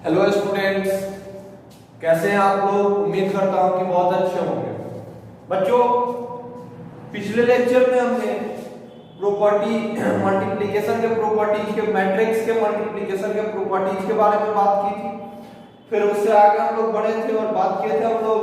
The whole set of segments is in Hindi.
हेलो स्टूडेंट्स, कैसे हैं आप लोग। उम्मीद करता हूं कि बहुत अच्छे होंगे। बच्चों, पिछले लेक्चर में हमने प्रॉपर्टी मल्टीप्लिकेशन के प्रॉपर्टीज के मैट्रिक्स के मल्टीप्लिकेशन के प्रॉपर्टीज के बारे में बात की थी। फिर उससे आगे हम लोग बढ़े थे और बात किए थे हम लोग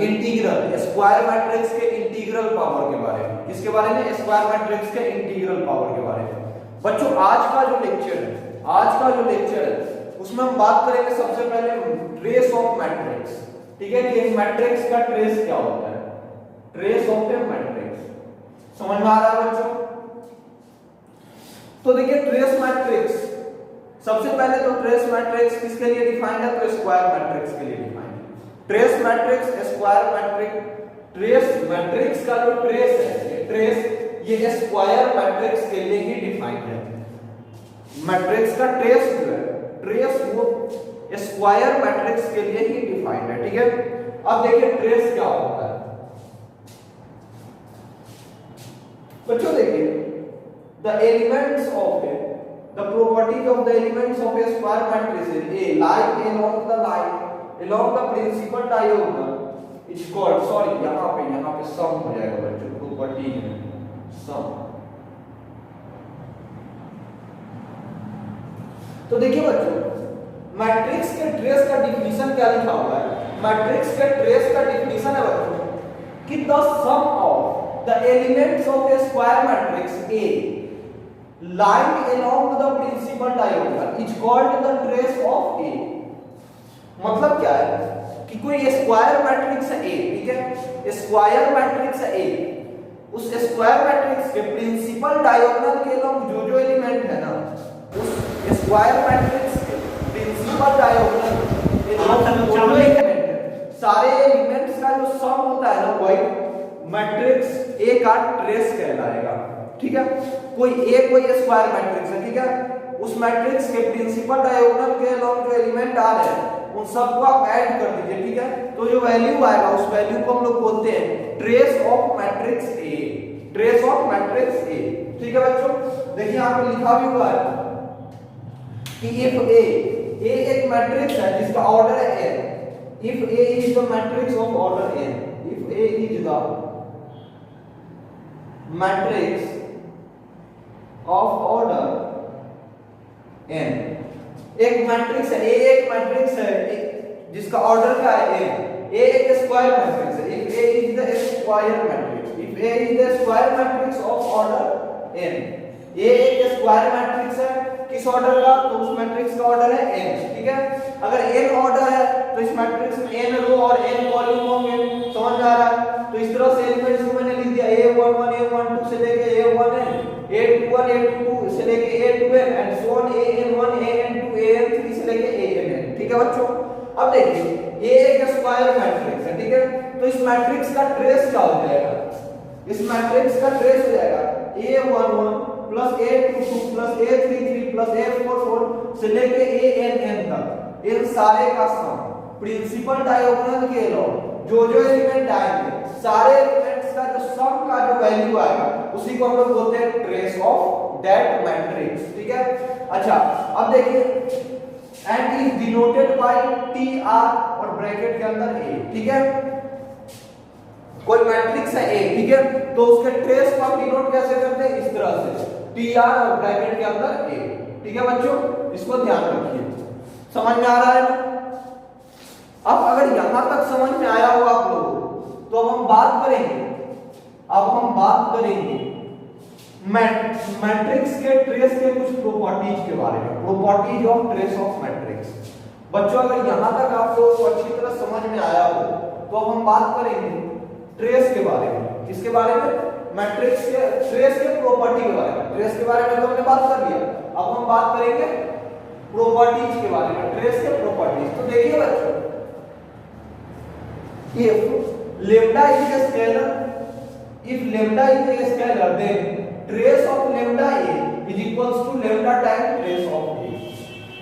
इंटीग्रल स्क्वायर मैट्रिक्स के इंटीग्रल पावर के बारे में। किसके बारे में? स्क्वायर मैट्रिक्स के इंटीग्रल पावर के बारे में। बच्चों, आज का जो लेक्चर है उसमें हम बात करेंगे सबसे पहले ट्रेस ऑफ मैट्रिक्स। ठीक है कि एक मैट्रिक्स का ट्रेस क्या होता है, ट्रेस ऑफ ए मैट्रिक्स। समझ में आ रहा है बच्चों? तो देखिए, ट्रेस मैट्रिक्स सबसे पहले तो ट्रेस मैट्रिक्स किसके लिए डिफाइंड है? तो स्क्वायर मैट्रिक्स के लिए डिफाइंड है। Trace matrix square matrix, trace matrix का जो ट्रेस है, ट्रेस ये स्क्वायर मैट्रिक्स के लिए ही डिफाइंड है। मैट्रिक्स का ट्रेस जो है, ट्रेस वो स्क्वायर मैट्रिक्स के लिए ही डिफाइंड है। ठीक है, अब देखिए ट्रेस क्या होता है। बच्चों देखिए, the elements of A the properties of the elements of a square matrix is a lie along the principal diagonal is called, sorry यहाँ पे sum हो जाएगा बच्चों, property है sum। तो देखिए बच्चों, मैट्रिक्स के ट्रेस का डिफिनीशन क्या लिखा हुआ है? मैट्रिक्स के ट्रेस का डिफिनीशन है बच्चों कि the sum of the elements of a square matrix A lying along the principal diagonal is called the trace of A। मतलब क्या है कि कोई स्क्वायर मैट्रिक्स है A, ठीक है, स्क्वायर मैट्रिक्स है A, उस स्क्वायर मैट्रिक्स के प्रिंसिपल डायगोनल के लोग जो एलिमेंट है ना, उस स्क्वायर मैट्रिक्स के प्रिंसिपल डायगोनल जो एलिमेंट है, सारे एलिमेंट्स का जो सम होता है ना, वही मैट्रिक्स A का ट्रेस कहलाएगा। ठीक है, कोई स्क्वायर मैट्रिक्स है, ठीक है, उस मैट्रिक्स के प्रिंसिपल डायगोनल के लोग जो एलिमेंट आ रहे हैं उन सबको आप ऐड कर दीजिए। ठीक है, तो जो वैल्यू आएगा उस वैल्यू को हम लोग बोलते हैं trace of matrix A, trace of matrix A. ठीक है बच्चों, देखिए यहाँ पे लिखा भी हुआ है कि इफ ए एक मैट्रिक्स है जिसका ऑर्डर है n, if A is the matrix of order n, if A is the matrix of order n, एक मैट्रिक्स है A, एक मैट्रिक्स है जिसका ऑर्डर क्या है n, A एक स्क्वायर मैट्रिक्स है, if A is the square matrix, if A is the square matrix of order n, A एक स्क्वायर मैट्रिक्स है किस ऑर्डर का? तो उस मैट्रिक्स का ऑर्डर है n। ठीक है, अगर n ऑर्डर है तो इस मैट्रिक्स में n रो और n कॉलम होंगे। समझ में आ रहा है? तो इस तरह से एलिमेंट्स को मैंने लिख दिया a11 a12 से लेके a1n, a21 a22 से लेके a2n and so on, an1 an2 an3 से लेके ann। ठीक है बच्चों, अब देखिए ये एक स्क्वायर मैट्रिक्स है, ठीक है, तो इस मैट्रिक्स का ट्रेस क्या हो जाएगा? इस मैट्रिक्स का ट्रेस हो जाएगा a11 plus a22 plus a33 plus a44 से लेके ann तक, इन सारे का सम प्रिंसिपल डायगोनल के लोग जो एलिमेंट आएंगे, सारे एलिमेंट्स का जो सम का जो वैल्यू आएगा उसी को हम लोग बोलते हैं ट्रेस ऑफ दैट मैट्रिक्स। ठीक है, अच्छा अब देखिए, and is denoted by TR और ब्रैकेट के अंदर A। ठीक है, कोई मैट्रिक्स है A, ठीक है, तो उसके ट्रेस को हम डिनोट कैसे करते हैं? इस तरह से TR और ब्रैकेट के अंदर A। ठीक है बच्चों, इसको ध्यान रखिए। समझ में आ रहा है? अब अगर यहां तक समझ में आया हो आप लोगों को, तो अब हम बात करेंगे मैट्रिक्स के ट्रेस के कुछ प्रॉपर्टीज के बारे में, properties of trace of matrix. बच्चों, अगर यहां तक आप लोगों को अच्छी तरह समझ में आया हो तो अब हम बात करेंगे ट्रेस के बारे में। किसके बारे में? मैट्रिक्स के ट्रेस के प्रॉपर्टी के बारे में। ट्रेस के बारे में तो हमने बात कर लिया, अब हम बात करेंगे प्रॉपर्टीज के बारे में, ट्रेस के प्रॉपर्टीज। तो देखिए बच्चों, if lambda is a scalar, if lambda is a scalar, then trace of lambda a is equals to lambda times trace of a।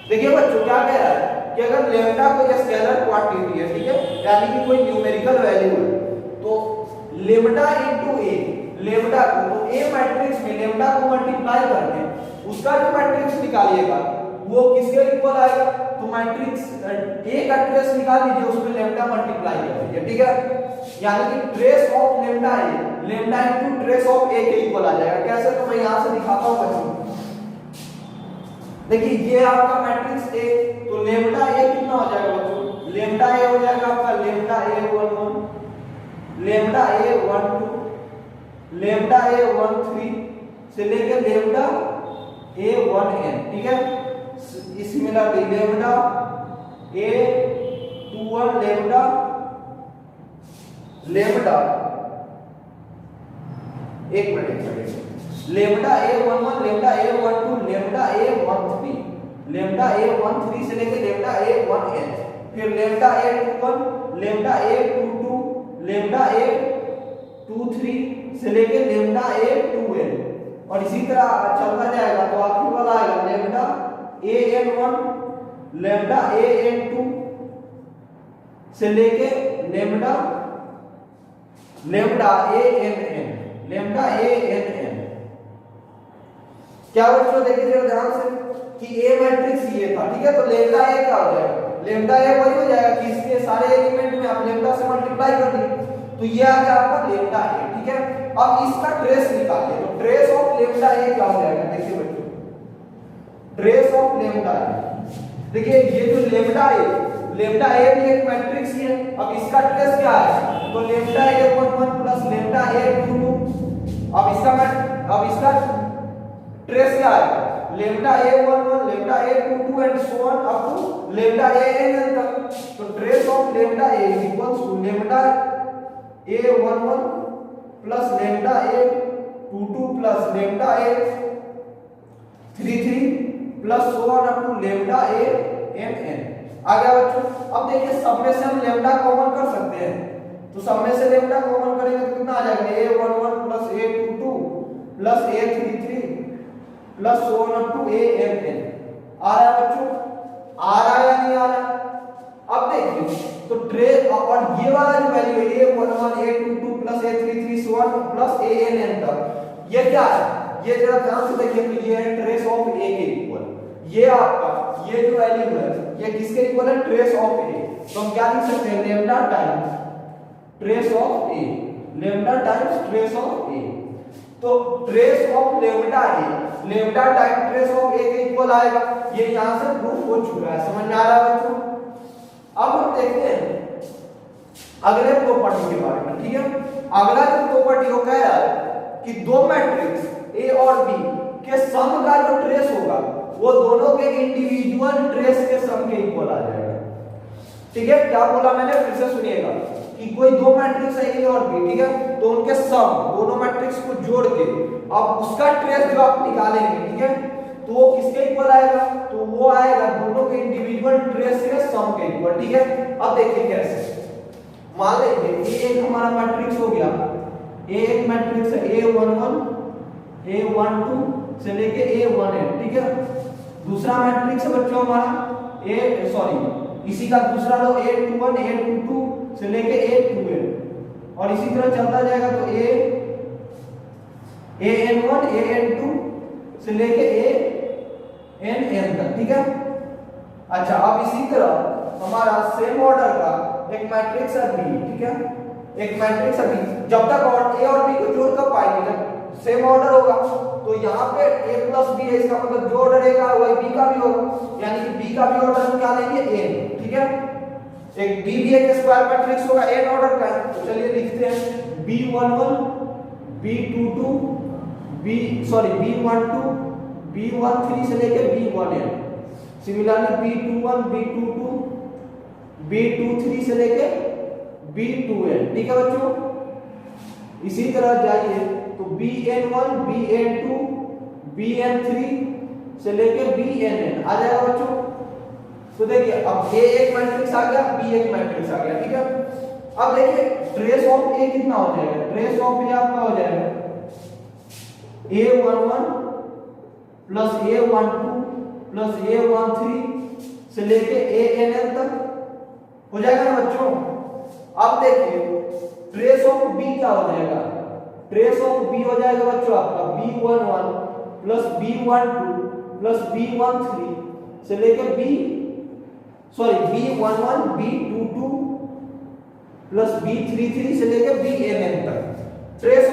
देखिए बच्चों, क्या कह रहा है कि अगर lambda कोई स्केलर क्वांटिटी है, ठीक है, यानी कि कोई न्यूमेरिकल वैल्यू है, तो lambda into a, lambda को तो a मैट्रिक्स में lambda को मल्टीप्लाई करके उसका जो मैट्रिक्स निकालिएगा वो किसके इक्वल आएगा? तो मैट्रिक्स ए का ट्रेस निकाल लीजिए, उसमें लैम्डा मल्टीप्लाई कर दीजिए, ठीक है। यानी कि trace of lambda A, lambda into trace of A के इक्वल आ जाएगा। कैसे? तो मैं यहां से दिखाता हूं बच्चों। देखिए ये आपका मैट्रिक्स ए, तो लैम्डा ए कितना हो जाएगा बच्चों? लैम्डा ए हो जाएगा आपका लैम्डा ए 11, लैम्डा ए 12, लैम्डा ए 13 से लेकर लैम्डा ए 1n, ठीक है। सिमिलरली लैम्डा ए 21, लैम्डा एक मिनट, लैम्डा ए 11, लैम्डा ए 12, लैम्डा ए 13, लैम्डा ए 13 से लेकर लैम्डा ए 1n, फिर लैम्डा ए 21, लैम्डा ए 22, लैम्डा ए 23 से लेकर लैम्डा ए 2n, और इसी तरह चलता जाएगा तो आखिरी वाला आएगा लैम्डा ए n1, लैम्डा ए n2 से लेके लैम्डा ए nn, लैम्डा ए nn। क्या बच्चों देखिए जरा ध्यान से कि ए मैट्रिक्स ये था, ठीक है। तो लैम्डा ए क्या हो जाएगा? लैम्डा ए वही हो जाएगा कि इसके सारे एलिमेंट में आप लैम्डा से मल्टीप्लाई कर दिए, तो ये आ गया आपका लैम्डा ए, ठीक है। अब इसका ट्रेस निकालिए, तो ट्रेस ऑफ लैम्डा ए क्या हो जाएगा? देखिए बच्चों, ट्रेस ऑफ लैम्डा ए, देखिए ये जो लैम्डा ए भी एक मैट्रिक्स ही है। अब इसका ट्रेस क्या है? तो लैम्डा ए 11 प्लस लैम्डा ए 22, अब इसका ट्रेस क्या है? Lambda A 11, lambda A 22 and so on up to lambda A n तक। तो trace of lambda A is equals to lambda A 11 plus lambda A 22 plus lambda A 33 plus so on up to lambda A n। आ गया बच्चों। अब देखिए सब में से हम लैम्डा कॉमन कर सकते हैं, तो सब में से लैम्डा कॉमन करेंगे तो कितना आ जाएगा? a11 plus a22 plus a33 plus so on up to an। आ रहा है बच्चों? आ रहा है या नहीं आ रहा? अब देखिए तो ट्रेस और ये वाला जो वैल्यू है a11 a22 plus a33 so on plus an तक, ये क्या है? ये जरा ध्यान से देखिए, तो ये है ट्रेस ऑफ a के इक्वल। ये आपका ये जो वैल्यू है ये किसके इक्वल है? Trace of a। तो हम क्या लिख सकते हैं? Lambda times trace of a, lambda times trace of a। तो trace of lambda a, lambda times trace of a के इक्वल आएगा। ये यहां से प्रूफ हो चुका है, समझ में आ रहा है बच्चों? अब हम देखते हैं अगले प्रॉपर्टी के बारे में, ठीक है। अगला जो प्रॉपर्टी वो कह रहा है कि दो मैट्रिक्स ए और बी के सम का जो ट्रेस होगा वो दोनों के इंडिविजुअल ट्रेस के सम के इक्वल आ जाएगा, ठीक है। क्या बोला मैंने? फिर से सुनिएगा कि कोई दो मैट्रिक्स है ए और बी, ठीक है, तो उनके सम, दोनों मैट्रिक्स को जोड़ के अब उसका ट्रेस जो आप निकालेंगे, ठीक है, तो वो किसके इक्वल आएगा? तो वो आएगा दोनों के इंडिविजुअल ट्रेस के सम के इक्वल, ठीक है। अब देखिए कैसे, मान लीजिए ए एक हमारा मैट्रिक्स हो गया, ए एक मैट्रिक्स है a11 a12 से लेके a1n, ठीक है। दूसरा मैट्रिक्स है बच्चों हमारा इसी का दूसरा लो a21 a22 से लेके a2n, और इसी तरह चलता जाएगा तो an1 an2 से लेके ann तक, ठीक है। अच्छा, अब इसी तरह हमारा सेम ऑर्डर का एक मैट्रिक्स है b, ठीक है, एक मैट्रिक्स है b। जब तक और a और b को जोड़ कर पाएंगे, जब सेम ऑर्डर होगा तो यहाँ पे a प्लस b है, इसका मतलब जो ऑर्डर a का वही b का भी होगा, यानी कि b का भी ऑर्डर हम क्या लेंगे? n, ठीक है। एक b भी एक स्क्वायर मैट्रिक्स होगा n ऑर्डर का, तो चलिए लिखते हैं b11 b22 b12 b13 से लेके b1n, similarly b21 b22 b23 से लेके b2n, ठीक है बच्चों। इसी तरह जाइए तो bn1 bn2 bn3 से लेके bnn आ जाएगा बच्चों। तो देखिए अब a एक मैट्रिक्स आ गया, b एक मैट्रिक्स आ गया, ठीक है। अब देखिए ट्रेस ऑफ a कितना हो जाएगा? ट्रेस ऑफ a आपका हो जाएगा a11 plus a12 plus a13 से लेके ann तक हो जाएगा ना बच्चों। अब देखिए ट्रेस ऑफ b क्या हो जाएगा? ट्रेस ऑफ b हो जाएगा बच्चों आपका b11 plus b12 plus b13 से लेके B11 B22 प्लस B33 से लेके BNN तक। ट्रेस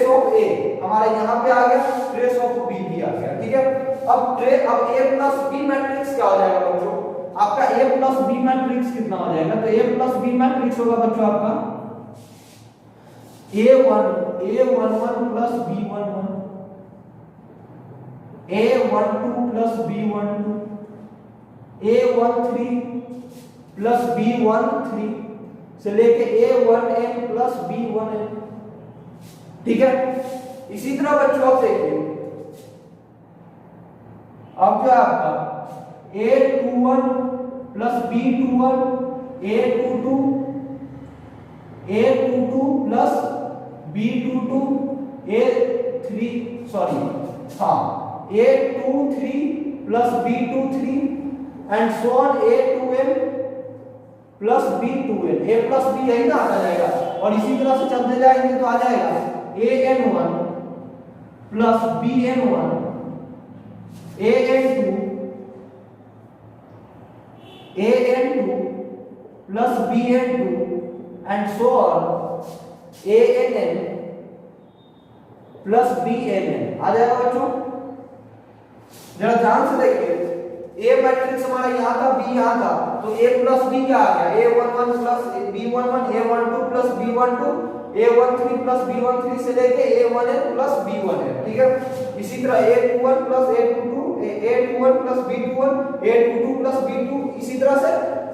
ऑफ ए हमारा यहाँ पे आ गया, ट्रेस ऑफ B भी आ गया, ठीक है। अब A प्लस B मैट्रिक्स क्या हो जाएगा बच्चों, आपका A प्लस B मैट्रिक्स कितना हो जाएगा, तो A प्लस B मैट्रिक्स होगा बच्चों आपका A11 plus B11, A12 plus B12, A13 plus B13 से लेके A1n प्लस B1n, ठीक है। इसी तरह बच्चों आप देखिए, अब जो आपका A21 plus B21, A22 plus B22, A23 plus B23 and so on A2n plus B2n, A plus B यही ना आ जाएगा, और इसी तरह से चलते जाएंगे तो आ जाएगा AN1 plus BN1, AN2 plus BN2 and so on ANN plus BNN आ जाएगा बच्चों। जरा ध्यान से देखिए, A मैट्रिक्स हमारा यहाँ था, B यहाँ था, तो A प्लस B क्या आ गया, A11 plus B11, A12 plus B12, A13 plus B13 से लेके A1n प्लस B1n, ठीक है। इसी तरह A21 plus A22, A21 plus B21, A22 plus B2, इसी तरह से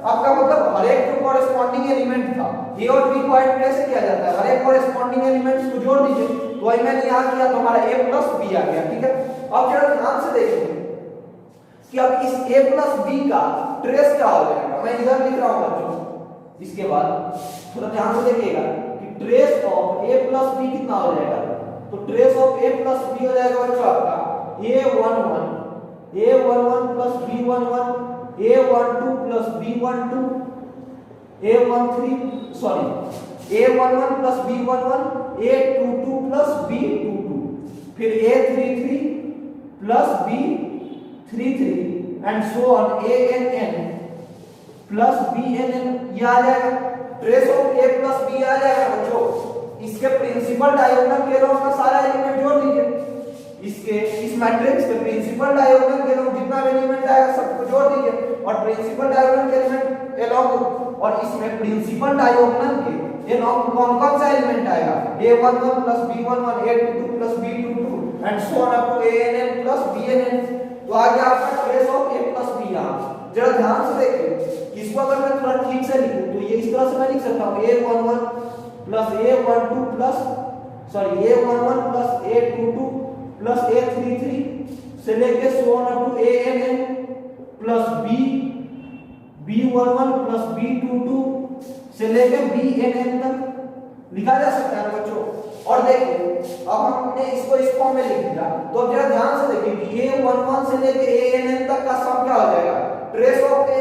आपका मतलब हर एक जो कॉरेस्पॉन्डिंग एलिमेंट था, A और B को ऐड कैसे किया जाता है, हर एक कॉरेस्पॉन्डिंग एलिमेंट्स को जोड़ दीजिए, तो वही मैंने यहाँ किया, तो हमारा A प्लस B आ गया, ठीक है। अब जरा ध्यान से देखिए कि अब इस A प्लस B का ट्रेस क्या हो जाएगा, मैं इधर लिख रहा हूं बच्चों, इसके बाद थोड़ा ध्यान से देखिएगा कि trace of A plus B कितना हो जाएगा, तो trace of A plus B हो जाएगा बच्चों आपका A11 plus B11, A12 plus B12, A11 plus B11, A22 plus B22, फिर A33 plus B33 and so on ANN plus BNN, ये आ जाएगा। Trace of A plus B आ जाएगा बच्चों। इसके प्रिंसिपल डायगोनल के लोग का सारा एलिमेंट जोड़ दीजिए, इस मैट्रिक्स के प्रिंसिपल डायगोनल के लोग जितना एलिमेंट आएगा सबको जोड़ दीजिए, और प्रिंसिपल डायगोनल के एलिमेंट एलोंग, और इसमें प्रिंसिपल डायगोनल के एलोंग कौन-कौन सा एलिमेंट आएगा, A11 plus B11, A22 plus B22 and so on up to ANN plus BNN, तो आ गया आपका trace of A plus B। यहाँ जरा ध्यान से देखिए, इसको अगर मैं थोड़ा ठीक से लिखूं तो ये इस तरह से मैं लिख सकता हूं A11 plus A12 plus A11 plus A22 plus A33 से लेके so on up to ANN plus B11 plus B22 से लेके BNN तक लिखा जा सकता है बच्चों। और देखिए अब हमने इसको इस फॉर्म में लिख दिया, तो अब जरा ध्यान से देखिए कि A11 से लेके ANN तक का सम क्या हो जाएगा, ट्रेस ऑफ A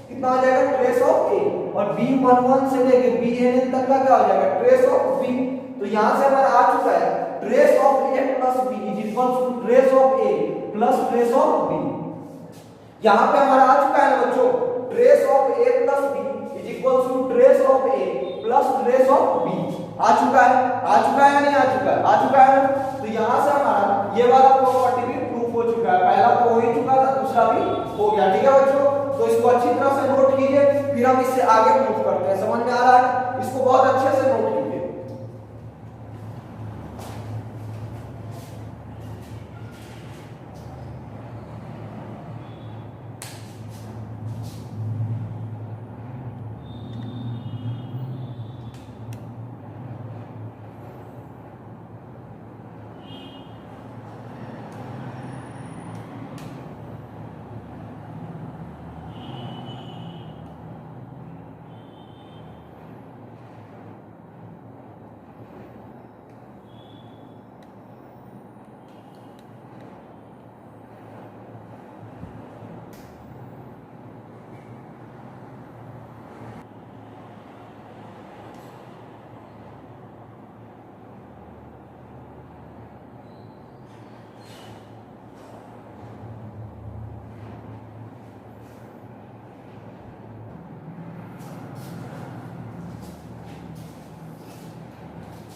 कितना हो जाएगा, ट्रेस ऑफ A, और B11 से लेके BNN तक का क्या हो जाएगा, ट्रेस ऑफ B। तो यहां से हमारा आ चुका है trace of A plus B is equal to trace of A plus trace of B। यहां पे हमारा आ चुका है ना बच्चों, trace of A plus B is equal to trace of A plus trace of B। आ चुका है या नहीं आ चुका है, आ चुका है। तो यहां से हमारा ये वाला प्रॉपर्टी भी प्रूफ हो चुका है, पहला तो हो ही चुका था, दूसरा भी हो गया, ठीक है बच्चों। तो इसको अच्छी तरह से नोट कीजिए, फिर हम इससे आगे मूव करते हैं, समझ में आ रहा है, इसको बहुत अच्छे से नोट कीजिए।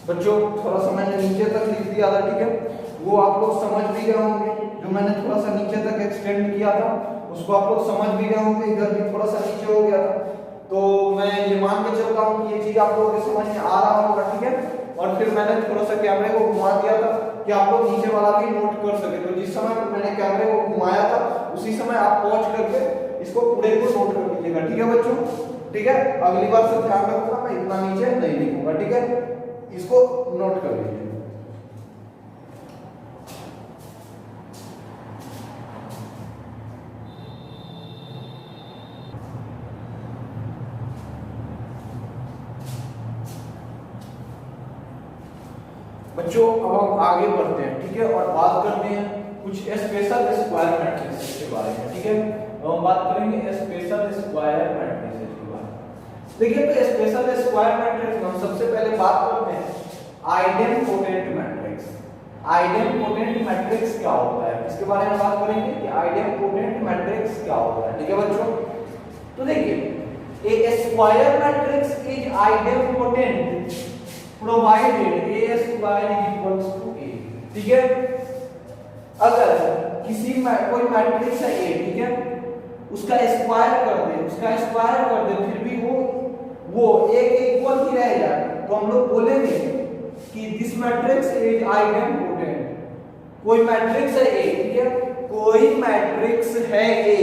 बच्चों थोड़ा सा मैंने नीचे तक लिख दिया था, ठीक है, वो आप लोग समझ भी गए होंगे। जो मैंने थोड़ा सा नीचे तक एक्सटेंड किया था उसको आप लोग समझ भी गए होंगे। इधर भी थोड़ा सा नीचे हो गया था, तो मैं ये मान के चलता हूँ कि ये चीज आप लोगों के समझ में आ रहा होगा, ठीक है। और फिर मैंने थोड़ा सा कैमरे को घुमा दिया था कि आप लोग नीचे वाला भी नोट कर सके। तो जिस समय मैंने कैमरे को घुमाया था उसी समय आप पॉज करके इसको पूरे को नोट कर लीजिएगा, ठीक है बच्चों, ठीक है। अगली बार से ध्यान रखना मैं इतना नीचे नहीं लिखूंगा, ठीक है, इसको नोट कर लीजिए। बच्चों अब हम आगे बढ़ते हैं, ठीक है, और बात करते हैं कुछ स्पेशल स्क्वायर मैट्रिसेस के बारे में, ठीक है। अब हम बात करेंगे स्पेशल स्क्वायर मैट्रिसेस के बारे में। देखिए तो स्पेशल स्क्वायर मैट्रिक्स हम सबसे पहले बात करते हैं आइडेम्पोटेंट मैट्रिक्स। आइडेम्पोटेंट मैट्रिक्स क्या होता है इसके बारे में बात करेंगे कि आइडेम्पोटेंट मैट्रिक्स क्या होता है, ठीक है बच्चों। तो देखिए a square matrix is idempotent provided a square equals to a, ठीक है। अगर किसी कोई मैट्रिक्स है a, ठीक है, उसका स्क्वायर कर दे फिर भी वो a के इक्वल ही रह जाए तो हम लोग बोलेंगे कि दिस मैट्रिक्स इज आइडेम्पोटेंट। कोई मैट्रिक्स है a, ठीक है, कोई मैट्रिक्स है a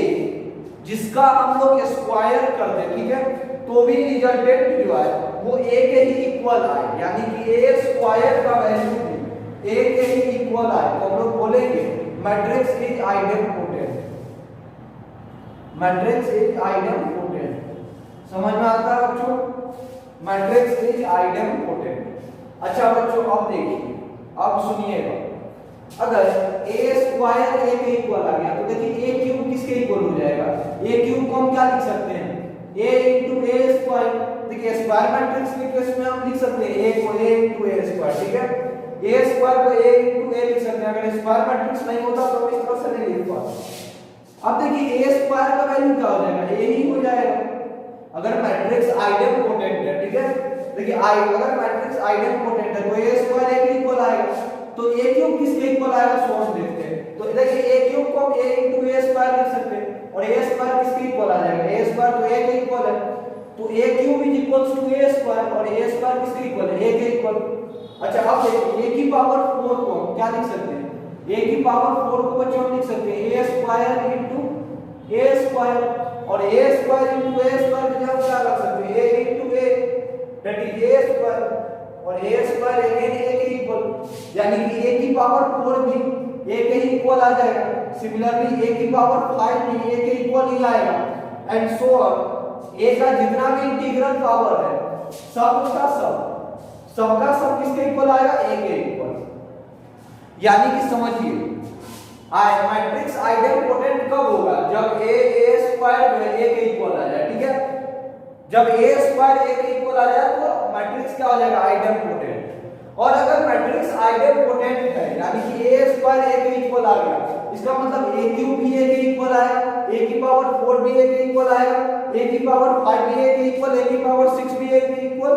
जिसका हम लोग स्क्वायर कर दे, ठीक है, तो भी रिजल्टेंट जो है वो a के ही इक्वल आए, यानी कि a स्क्वायर का वैल्यू भी a के ही इक्वल आए तो हम लोग बोलेंगे matrix is idempotent. Matrix is idempotent, समझ में आता है बच्चों, मैट्रिक्स इज आइडेम्पोटेंट। अच्छा बच्चों अब देखिए, अब सुनिएगा, अगर a स्क्वायर a के इक्वल आ गया तो देखिए a क्यूब किसके इक्वल हो जाएगा, a क्यूब को हम क्या लिख सकते हैं a into a स्क्वायर। देखिए स्क्वायर मैट्रिक्स के केस में हम लिख सकते हैं a को a into a स्क्वायर, ठीक है, a स्क्वायर को a into a लिख सकते हैं। अगर स्क्वायर मैट्रिक्स नहीं होता तो हम इस तरह से नहीं लिख पाते। अब देखिए a स्क्वायर का वैल्यू क्या हो जाएगा, a ही हो जाएगा अगर मैट्रिक्स आइडेम्पोटेंट है, ठीक है। देखिए अगर मैट्रिक्स आइडेम्पोटेंट है तो a स्क्वायर a के इक्वल आएगा, तो a क्यूब किसके इक्वल आएगा सो हम देखते हैं। तो देखिए a क्यूब को हम a into a स्क्वायर लिख सकते हैं और a स्क्वायर किसके इक्वल आ जाएगा, a स्क्वायर तो a के इक्वल है, तो a cube is equals to a square और a स्क्वायर किसके इक्वल है, a के इक्वल। अच्छा अब देखिए a की पावर 4 को हम क्या लिख सकते हैं, a की पावर 4 को बच्चों हम लिख सकते हैं a square into a square और a square into a square की जगह क्या रख सकते हैं a into a, that is a square और a स्क्वायर अगेन a के इक्वल, यानी कि a की पावर 4 भी a के ही इक्वल आ जाएगा। सिमिलरली a की पावर 5 भी a के इक्वल ही आएगा एंड सो ऑन। a का जितना भी इंटीग्रल पावर है सबका सब किसके इक्वल आएगा, a के इक्वल। यानी कि समझिए मैट्रिक्स आइडेम्पोटेंट कब होगा, जब a स्क्वायर जो है a के इक्वल आ जाए, ठीक है। जब a स्क्वायर a के इक्वल आ जाए तो मैट्रिक्स क्या हो जाएगा, आइडेम्पोटेंट। और अगर मैट्रिक्स आइडेम्पोटेंट है यानी कि a स्क्वायर a के इक्वल आ गया, इसका मतलब a क्यूब भी a के इक्वल आएगा, a की पावर 4 भी a के इक्वल आएगा, a की पावर 5 भी a के इक्वल, a की पावर 6 भी a के equal,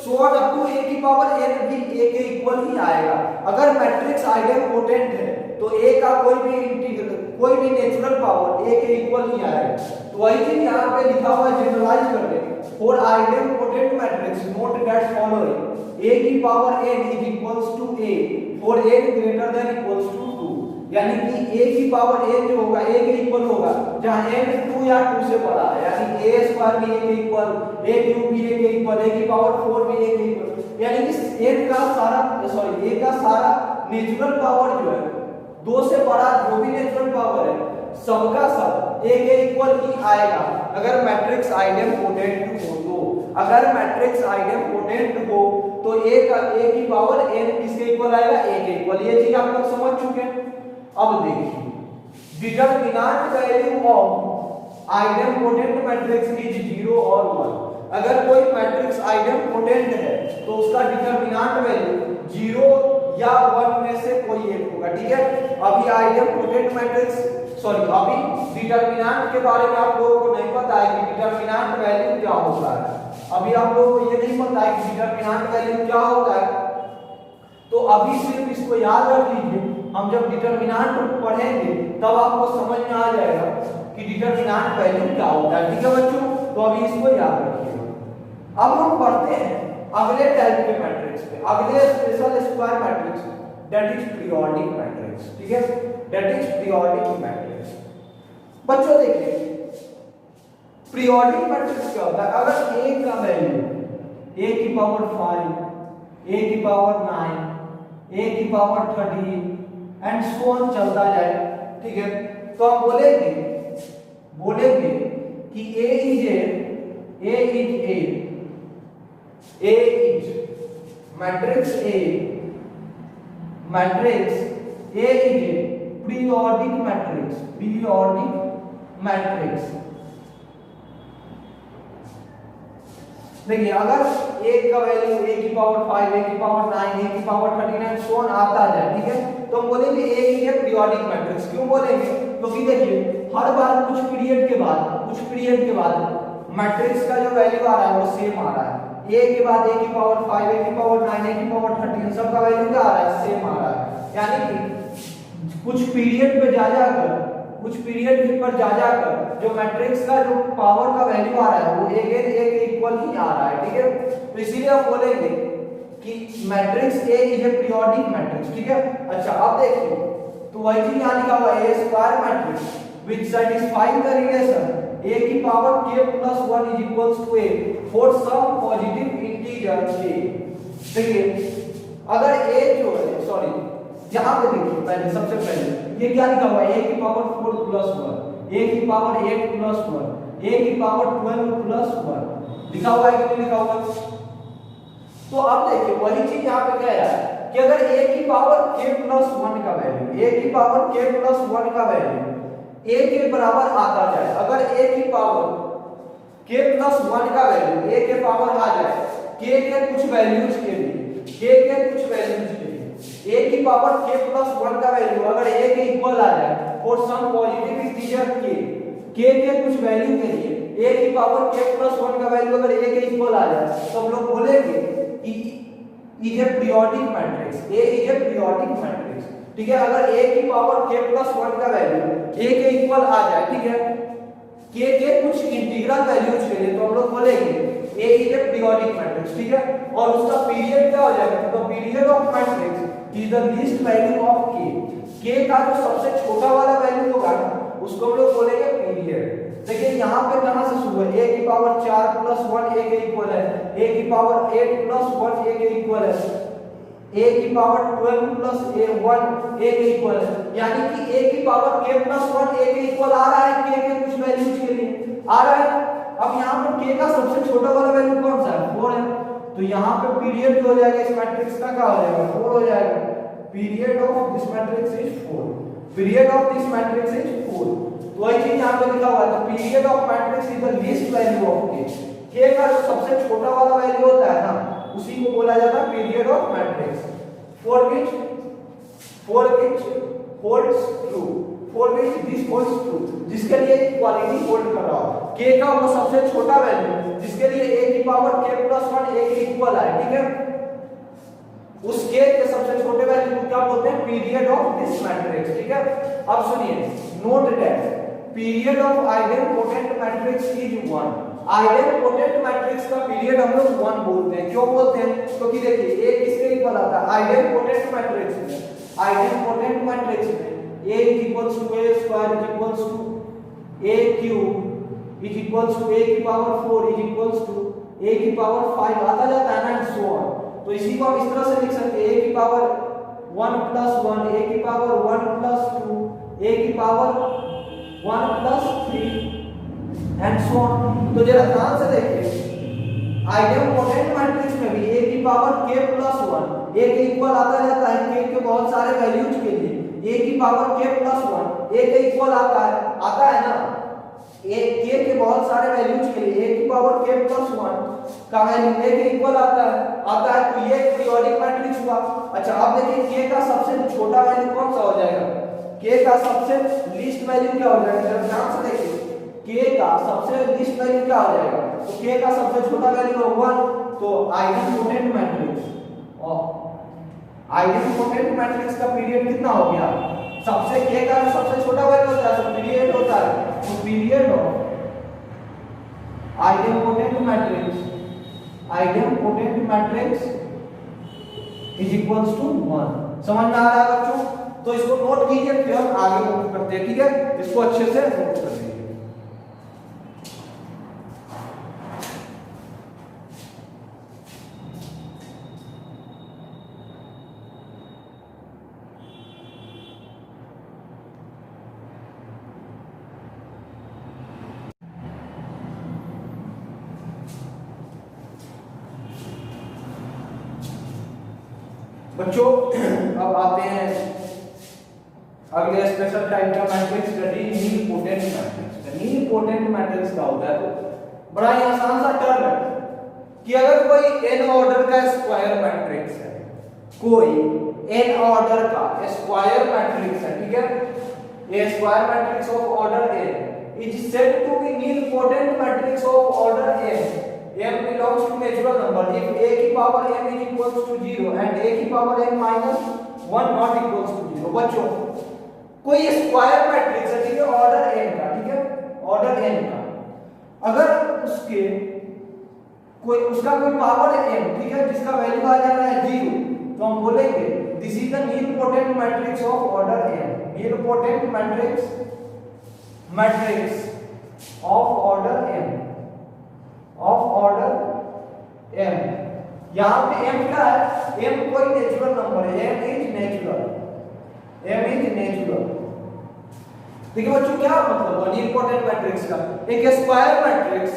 so on up to a की पावर n भी a के इक्वल ही आएगा। अगर मैट्रिक्स आइडेम्पोटेंट है तो a का कोई भी नेचुरल पावर a के इक्वल ही आएगा। तो वही चीज यहाँ पे लिखा हुआ है, जनरलाइज कर दे for idempotent matrix note that following a की power n is equals to a for n greater than equals to 2, यानी कि a की पावर n जो होगा a के इक्वल होगा जहां n 2 या 2 से बड़ा है, यानी a स्क्वायर भी a के इक्वल, a क्यूब भी a के इक्वल, a की पावर 4 भी a के इक्वल, यानी कि a का सारा नेचुरल पावर जो है 2 से बड़ा जो भी नेचुरल पावर है सबका सब a के इक्वल ही आएगा अगर मैट्रिक्स आइडेम्पोटेंट हो तो। अगर मैट्रिक्स आइडेम्पोटेंट हो तो a की पावर n किसके इक्वल आएगा, a के इक्वल। ये चीज आप लोग समझ चुके हैं। अब देखिए determinant value of idempotent matrix is 0 और 1। अगर कोई मैट्रिक्स आइडेम्पोटेंट है तो उसका डिटरमिनेंट वैल्यू 0 या 1 में से कोई एक होगा, ठीक है। अभी आइडेम्पोटेंट मैट्रिक्स अभी डिटरमिनेंट के बारे में आप लोगों को नहीं पता है कि डिटरमिनेंट वैल्यू क्या होता है। अभी आप लोगों को ये नहीं पता है कि डिटरमिनेंट वैल्यू क्या होता है, तो अभी सिर्फ इसको याद रख लीजिए, हम जब डिटरमिनेंट पढ़ेंगे तब आपको समझ में आ जाएगा कि डिटरमिनेंट वैल्यू क्या होता है। ठीक है बच्चों, तो अभी इसको याद रखिएगा। अब हम पढ़ते हैं अगले टाइप के मैट्रिक्स पे, अगले special square matrix, that is periodic matrix. ठीक है, दैट इज पीरियोडिक मैट्रिक्स। बच्चों देखिए पीरियोडिक मैट्रिक्स क्या होता है, अगर a का वैल्यू a की पावर 5, a की पावर 9, a की पावर 13 एंड सो ऑन चलता जाए, ठीक है, तो हम बोलेंगे कि a is matrix A is periodic matrix. देखिए अगर a का वैल्यू a की पावर 5, a की पावर 9, a की पावर 13 एंड सो ऑन आता है, ठीक है, तो हम बोलेंगे a is a periodic matrix. क्यों बोलेंगे, क्योंकि देखिए हर बार कुछ पीरियड के बाद मैट्रिक्स का जो वैल्यू आ रहा है वो सेम आ रहा है। a के बाद a की पावर 5, a की पावर 9, a की पावर 13 सबका वैल्यू क्या आ रहा है, सेम आ रहा है। यानी कि कुछ पीरियड पर जा जाकर जो मैट्रिक्स का जो पावर का वैल्यू आ रहा है वो एक इक्वल ही आ रहा है। ठीक है, तो इसीलिए हम बोलेंगे कि matrix A is a periodic matrix. ठीक है, अच्छा अब देखिए तो वही चीज यहां लिखा हुआ है A square matrix which satisfying the relation A की power k plus 1 is equals to A for some positive integer k। देखिए अगर A जो है सॉरी यहां पे देखिए पहले सबसे पहले ये क्या लिखा हुआ है, A की पावर 4 plus 1, A की पावर 8 plus 1, A की पावर 12 plus 1 लिखा हुआ है कि नहीं लिखा हुआ है। तो अब देखिए वही चीज यहाँ पे कह रहा है कि अगर a की पावर k plus 1 का वैल्यू a की पावर k plus 1 का वैल्यू a के बराबर आता जाए, अगर a की पावर k plus 1 का वैल्यू a के पावर आ जाए k के कुछ वैल्यूज के लिए a की पावर k plus 1 का वैल्यू अगर a के इक्वल आ जाए और सम पॉजिटिव इंटीजर k के कुछ वैल्यू के लिए a की पावर k plus 1 का वैल्यू अगर a के इक्वल आ जाए तो हम लोग बोलेंगे is a periodic matrix, A is a periodic matrix. ठीक है, अगर A की पावर k plus 1 का वैल्यू A के इक्वल आ जाए, ठीक है, k के कुछ इंटीग्रल वैल्यूज के लिए तो हम लोग बोलेंगे A is a periodic matrix. ठीक है, और उसका पीरियड क्या हो जाएगा, तो period of matrix is the least value of k का जो सबसे छोटा वाला वैल्यू होगा ना उसको हम लोग बोलेंगे पीरियड। देखिए यहाँ पे कहां से शुरू है, a की पावर 4 plus 1 a के इक्वल है, a की पावर 8 plus 1 a के इक्वल है, a की पावर 12 plus 1 a के इक्वल है, यानी कि a की पावर k plus 1 a के इक्वल आ रहा है k के कुछ वैल्यूज के लिए आ रहा है। अब यहाँ पर k का सबसे छोटा वाला वैल्यू कौन सा है, 4 है, तो यहाँ पे पीरियड हो जाएगा इस मैट्रिक्स का क्या हो जाएगा, 4 हो जाएगा। Period of this matrix is 4, period of this matrix is 4। तो वही चीज यहाँ पे लिखा हुआ है, तो period of matrix is the least value of k का जो सबसे छोटा वाला वैल्यू होता है ना उसी को बोला जाता है period of matrix. For which this holds true, जिसके लिए इक्वालिटी होल्ड कर रहा हो, k का वो सबसे छोटा वैल्यू जिसके लिए a की पावर k plus 1 a के इक्वल है, ठीक है, उस k के सबसे छोटे वैल्यू को क्या बोलते हैं, पीरियड ऑफ दिस मैट्रिक्स। ठीक है, अब सुनिए, note that period of idempotent matrix is 1। Idempotent matrix का पीरियड हम लोग 1 बोलते हैं। क्यों बोलते हैं, क्योंकि देखिए a किसके इक्वल आता है, आइडेंपोटेंट मैट्रिक्स में a is equals to a square is equals to a cube is equals to a की power 4 is equals to a की पावर 5 आता जाता है ना, एंड सो ऑन। तो इसी को हम इस तरह से लिख सकते हैं a की पावर 1 plus 1 a की पावर 1 plus 2 a की power 1 plus 3 and so on. तो जरा ध्यान से देखिए, आइडेंपोटेंट मैट्रिक्स में भी a की पावर k plus 1 a के इक्वल आता जाता है k के बहुत सारे वैल्यूज के लिए, a की पावर k plus 1 a के इक्वल आता है ना, a k के बहुत सारे वैल्यूज के लिए a की पावर k plus 1 का वैल्यू a के इक्वल आता है, तो ये पीरियोडिक मैट्रिक्स हुआ। अच्छा अब देखिए k का सबसे छोटा वैल्यू कौन सा हो जाएगा, k का सबसे लीस्ट वैल्यू क्या हो जाएगा, जरा ध्यान से देखिए, k का सबसे लीस्ट वैल्यू क्या हो जाएगा, तो k का सबसे छोटा वैल्यू है 1, तो आइडेंपोटेंट मैट्रिक्स आइडेंटिपोटेंट मैट्रिक्स का पीरियड कितना हो गया, सबसे k का जो सबसे छोटा वैल्यू होता है तो पीरियड होता है, तो period of idempotent matrix is equals to 1। समझ में आ रहा है बच्चों? तो इसको नोट कीजिए, फिर हम आगे मूव करते हैं, ठीक है? इसको अच्छे से नोट कर लीजिए। बच्चों अब आते हैं अगले स्पेशल टाइप का matrix, nilpotent matrix. Nilpotent matrix का होता है तो बड़ा ही आसान सा टर्म है कि अगर कोई n ऑर्डर का स्क्वायर मैट्रिक्स है, कोई n ऑर्डर का स्क्वायर मैट्रिक्स है, ठीक है, a square matrix of order n is said to be nilpotent matrix of order n। m belongs to natural number if a की power m is equals to 0 and a की power m minus 1 not equals to 0। बच्चों कोई स्क्वायर मैट्रिक्स है, ठीक है, ऑर्डर n का, ठीक है, ऑर्डर n का, अगर उसका कोई पावर है m, ठीक है, जिसका वैल्यू आ जा रहा है 0, तो हम बोलेंगे this is the nilpotent matrix of order n। Nilpotent matrix of order m, of order m। यहां पे m क्या है, m कोई नेचुरल नंबर है, m इज नेचुरल। देखिए बच्चों क्या मतलब है नीलपोटेंट मैट्रिक्स का, एक स्क्वायर मैट्रिक्स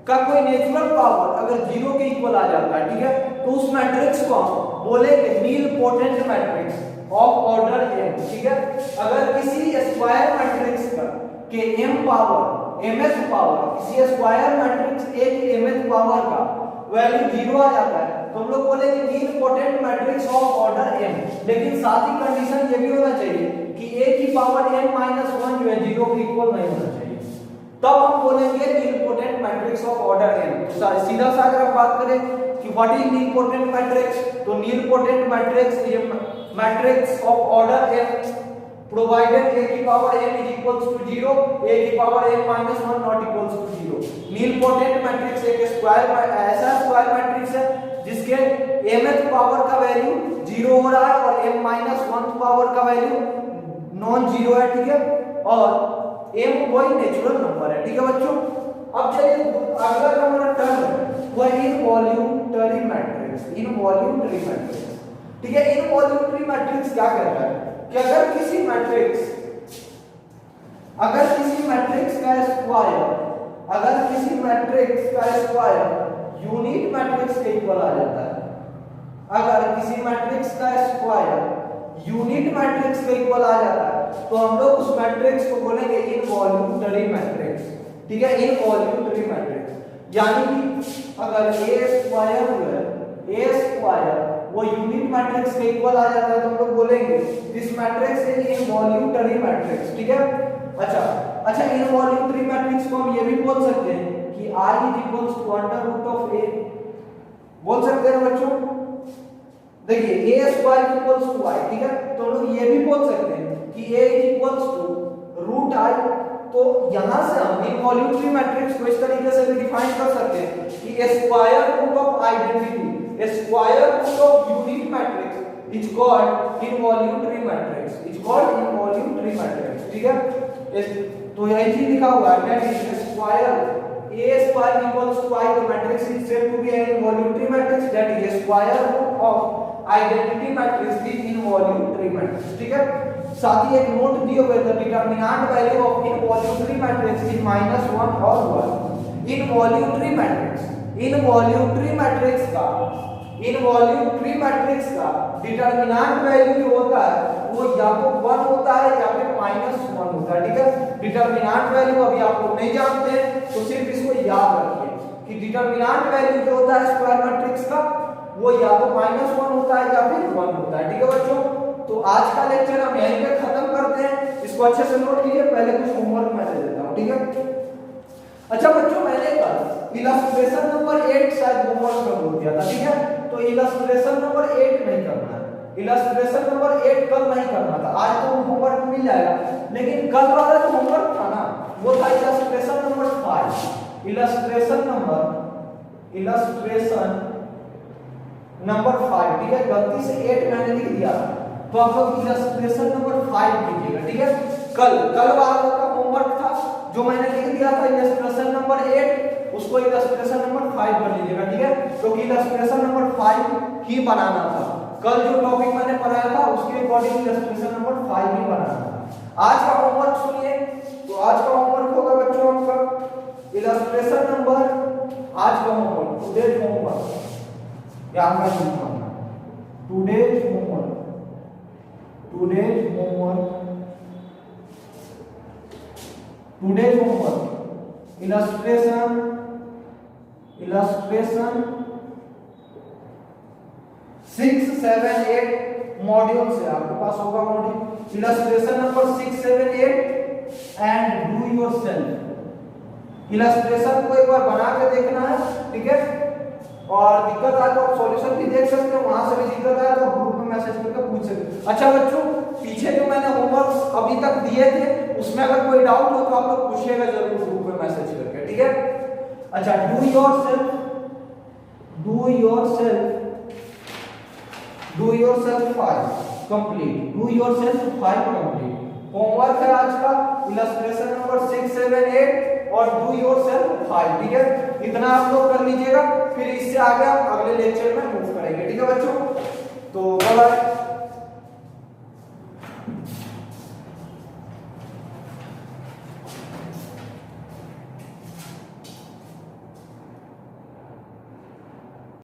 का कोई नेचुरल पावर अगर 0 के इक्वल आ जाता है, ठीक है, तो उस मैट्रिक्स को हम बोलेंगे nilpotent matrix of order m, ठीक है। अगर किसी स्क्वायर मैट्रिक्स का के m पावर mth पावर, किसी स्क्वायर मैट्रिक्स a की mth पावर का वैल्यू 0 आ जाता है तो हम लोग बोलेंगे nilpotent matrix of order m। लेकिन साथ ही कंडीशन ये भी होना चाहिए कि a की पावर n माइनस 1 जो है 0 के इक्वल नहीं होना चाहिए, तब हम बोलेंगे nilpotent matrix of order m। तो सीधा सा अगर हम बात करें कि व्हाट इज नीलपोटेंट मैट्रिक्स, तो nilpotent matrix is matrix of order m provided a की power m is equals to 0, a की power m minus 1 not equals to 0। Nilpotent matrix एक स्क्वायर ऐसा स्क्वायर मैट्रिक्स है जिसके mth पावर का वैल्यू 0 हो रहा है और m minus 1 पावर का वैल्यू नॉन जीरो है, ठीक है, और m कोई नेचुरल नंबर है, ठीक है बच्चों। अब चलिए अगला जो हमारा टर्म है वो है इनवॉल्यूटरी मैट्रिक्स। इनवॉल्यूटरी मैट्रिक्स, ठीक है, इनवॉल्यूटरी मैट्रिक्स क्या कहता है कि अगर किसी मैट्रिक्स का स्क्वायर यूनिट मैट्रिक्स के इक्वल आ जाता है, अगर किसी मैट्रिक्स का स्क्वायर यूनिट मैट्रिक्स के इक्वल आ जाता है तो हम लोग उस मैट्रिक्स को बोलेंगे इनवॉल्यूटरी मैट्रिक्स, ठीक है, इनवॉल्यूटरी मैट्रिक्स। यानी कि अगर a स्क्वायर जो है a स्क्वायर वो यूनिट मैट्रिक्स के इक्वल आ जाता है तो हम लोग बोलेंगे this matrix is involutory matrix, ठीक है। अच्छा इनवॉल्यूटरी मैट्रिक्स को हम ये भी बोल सकते हैं कि I is equals to under root of a, बोल सकते हैं बच्चों। देखिए a square equals to i, ठीक है, तो हम लोग ये भी बोल सकते हैं कि a is equals to root i। तो यहां से हम इनवॉल्यूटरी मैट्रिक्स को इस तरीके से भी डिफाइन कर सकते हैं कि square root of identity, square root of unit matrix is called involutory matrix, is called involutory matrix, ठीक है। तो यही चीज लिखा हुआ है that is square a square equals to I, the matrix is said to be an involuntary matrix, that is square root of identity matrix is involuntary matrix, ठीक है। साथ ही एक नोट दिए हुए the determinant value of involutory matrix is -1 और 1। इनवॉल्यूटरी मैट्रिक्स का डिटरमिनेंट वैल्यू जो होता है वो या तो 1 होता है या फिर -1 होता है, ठीक है। डिटरमिनेंट वैल्यू अभी आप लोग नहीं जानते हैं तो सिर्फ इसको याद रखिए कि डिटरमिनेंट वैल्यू जो होता है स्क्वायर मैट्रिक्स का वो या तो -1 होता है या फिर 1 होता है, ठीक है बच्चों। तो आज का लेक्चर हम यहीं पे खत्म करते हैं, इसको अच्छे से नोट कीजिए, पहले कुछ होमवर्क मैं दे देता हूं, ठीक है। अच्छा बच्चों मैंने कल इलस्ट्रेशन नंबर 8 शायद होमवर्क में बोल दिया था, ठीक है, तो इलस्ट्रेशन नंबर 8 नहीं करना है, इलस्ट्रेशन नंबर 8 कल नहीं करना था, आज तो होमवर्क मिल जाएगा, लेकिन कल वाला जो होमवर्क था ना वो था इलस्ट्रेशन नंबर 5। इलस्ट्रेशन नंबर 5, ठीक है। गलती से 8 मैंने लिख दिया था, तो आप लोग इलस्ट्रेशन नंबर 5 कीजिएगा, ठीक है। कल वाला का होमवर्क था जो मैंने लिख दिया था इलस्ट्रेशन नंबर 8, उसको इलस्ट्रेशन नंबर 5 कर लीजिएगा, ठीक है। क्योंकि इलस्ट्रेशन नंबर 5 ही बनाना था, कल जो टॉपिक मैंने पढ़ाया था उसके अकॉर्डिंग इलस्ट्रेशन नंबर 5 ही बनाना था। आज का होमवर्क सुनिए, तो आज का होमवर्क होगा बच्चों आपका इलस्ट्रेशन नंबर, आज का होमवर्क टुडेज होमवर्क, याद रखना टुडेज होमवर्क इलस्ट्रेशन 6, 7, 8 मॉड्यूल से आपके पास होगा module illustration number 6, 7, 8 and do yourself. Illustration को एक बार बना के देखना है, ठीक है। और दिक्कत आए तो आप सॉल्यूशन भी देख सकते हैं, वहां से भी दिक्कत आए तो ग्रुप में मैसेज करके पूछ सकते हैं। अच्छा बच्चों, पीछे जो मैंने होमवर्क अभी तक दिए थे उसमें अगर कोई डाउट हो तो आप लोग पूछिएगा जरूर ग्रुप में मैसेज करके, ठीक है। अच्छा, डू योरसेल्फ 5 कंप्लीट, होमवर्क है आज का इलस्ट्रेशन नंबर 6, 7, 8 और डू योरसेल्फ 5, ठीक है। इतना आप लोग कर लीजिएगा, फिर इससे आगे हम अगले लेक्चर में मूव करेंगे, ठीक है बच्चों। तो बाय बाय।